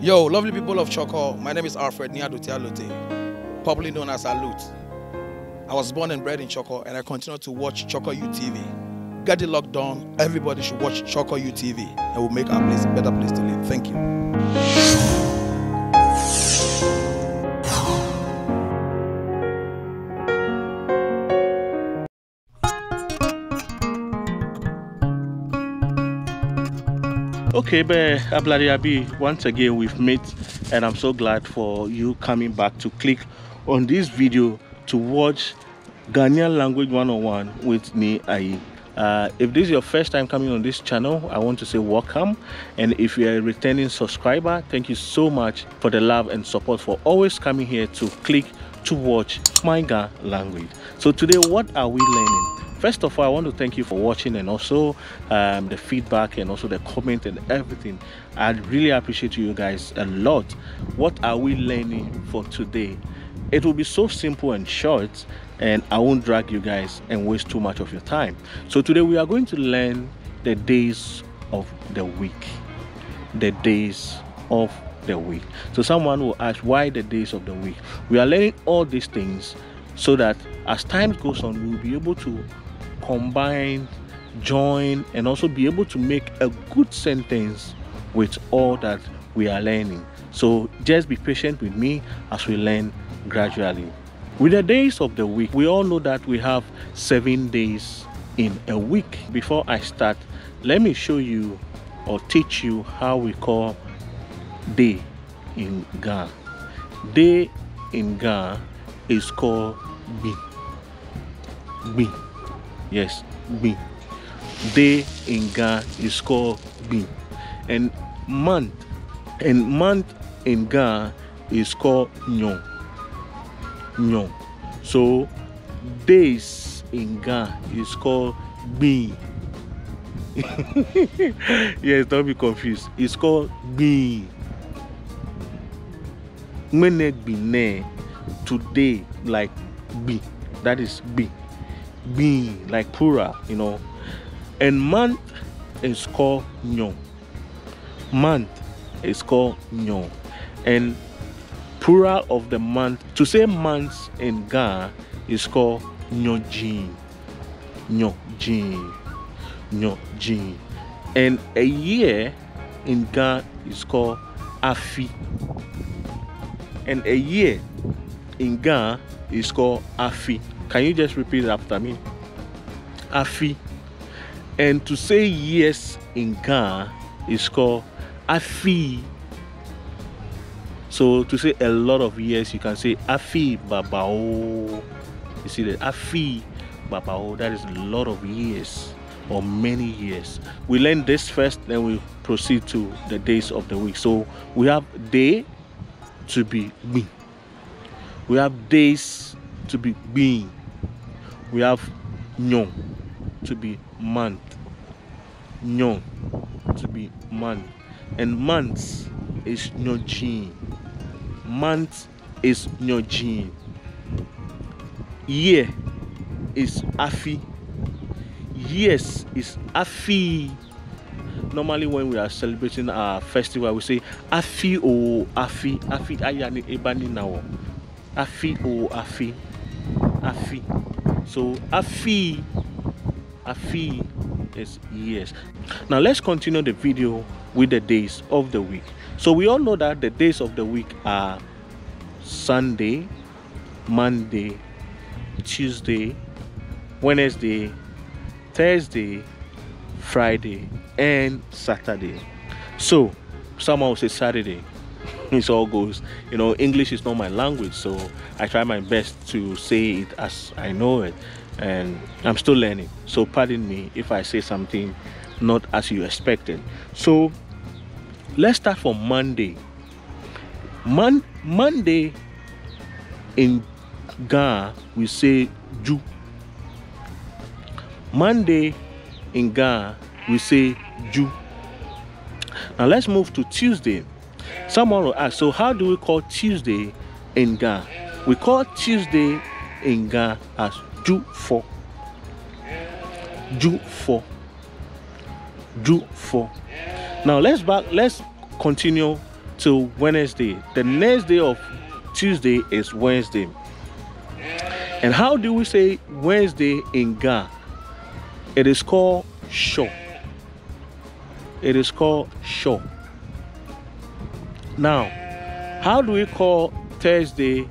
Yo, lovely people of Chorkor, my name is Alfred Nii Ayi, popularly known as Alut. I was born and bred in Chorkor and I continue to watch Chorkor UTV. Get it locked down, everybody should watch Chorkor UTV and we'll make our place a better place to live. Thank you. Okay, but Abladiabi, once again we've met and I'm so glad for you coming back to click on this video to watch Ghanaian Language 101 with Nii Ayi. If this is your first time coming on this channel, I want to say welcome, and if you're a returning subscriber, thank you so much for the love and support for always coming here to click to watch my Ghanaian language. So today, what are we learning? First of all, I want to thank you for watching and also the feedback and also the comment and everything. I really appreciate you guys a lot. What are we learning for today? It will be so simple and short, and I won't drag you guys and waste too much of your time. So today we are going to learn the days of the week. The days of the week. So someone will ask, why the days of the week? We are learning all these things so that as time goes on, we'll be able to combine, join, and also be able to make a good sentence with all that we are learning. So just be patient with me as we learn gradually. With the days of the week, we all know that we have 7 days in a week. Before I start, let me show you or teach you how we call day in Gã. Day in Gã is called B. B. Yes, B. Day in Gã is called B. And month in Gã is called Nyo. Nyo. So days in Gã is called B. Yes, don't be confused. It's called B. Today, like B. That is B. B, like plural, you know. And month is called Nyo. Month is called Nyo. And plural of the month, to say months in Gã is called Nyojin. Nyojin. Nyojin. And a year in Gã is called Afi. And a year in Gã is called Afi. Can you just repeat it after me? Afi. And to say yes in Gã is called Afi. So to say a lot of years, you can say Afi Babao. You see that? Afi Babao. That is a lot of years or many years. We learn this first, then we proceed to the days of the week. So we have day to be me. We have days to be being. We have Nyo to be month. Nyo to be month. And months is Nyojin. Month is Nyojin. Year is Afi. Years is Afi. Normally when we are celebrating our festival, we say Afi o Afi. Afi ayani ebani now. Afi o Afi. Afi. So Afi is years. Now let's continue the video with the days of the week. So we all know that the days of the week are Sunday, Monday, Tuesday, Wednesday, Thursday, Friday, and Saturday. So someone will say Saturday. It all goes, you know, English is not my language, so I try my best to say it as I know it, and I'm still learning, so pardon me if I say something not as you expected. So let's start from Monday. Monday in Gã we say Ju. Monday in Gã we say Ju. Now let's move to Tuesday. Someone will ask, so how do we call Tuesday in Gã? We call Tuesday in Gã as Ju4. Ju4. Ju4. Now let's continue till Wednesday. The next day of Tuesday is Wednesday. And how do we say Wednesday in Ga? It is called Sho. It is called Sho. Now, how do we call Thursday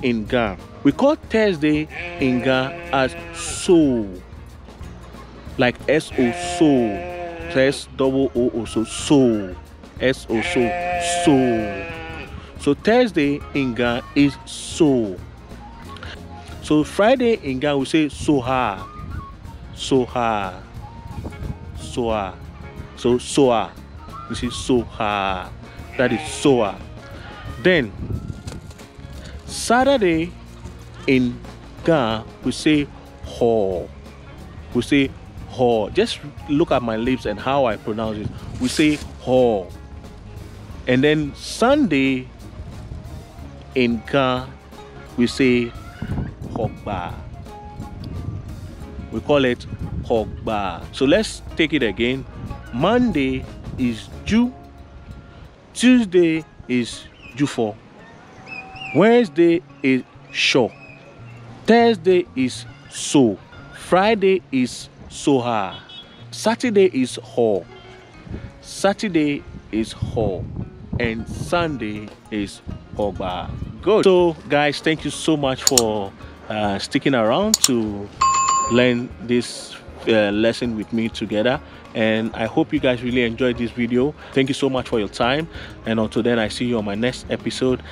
in Ga? We call Thursday in Ga as So. Like S-O, So. S-O-O-O, so. S-O, So. So Thursday in Ga is So. So Friday in Ga we say Soha. Soha. Soha. So Soha. We say Soha. That is Soha. Then Saturday in Ga we say Ho. We say Ho. Just look at my lips and how I pronounce it. We say Ho. And then Sunday in Ga we say Hokba. We call it Hokba. So let's take it again. Monday is Ju. Tuesday is Jufo. Wednesday is Sho. Thursday is So. Friday is Soha. Saturday is Ho. Saturday is Ho. And Sunday is Hokba. Good. So guys, thank you so much for sticking around to learn this lesson with me together, and I hope you guys really enjoyed this video. Thank you so much for your time, and until then, I see you on my next episode.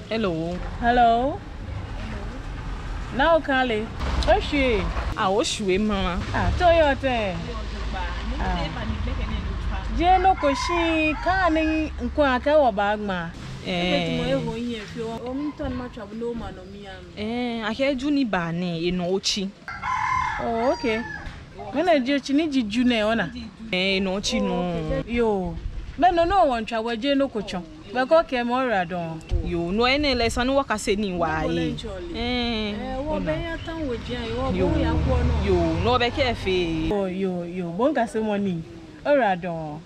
Hello. Hello. Now, Kali. Where's she? I was she, Mama. Toyota. Jeno Koshi, Kani, Nquaka or Bagma. I heard Juni Bani in Ochi. Oh, okay. When I just need you, Junior. No, Chino. Yo. But no one travel Jeno Cochon. But okay, more radon. You know any less and work as any why. You know, be careful. Oh, you won't get some money. Or radon.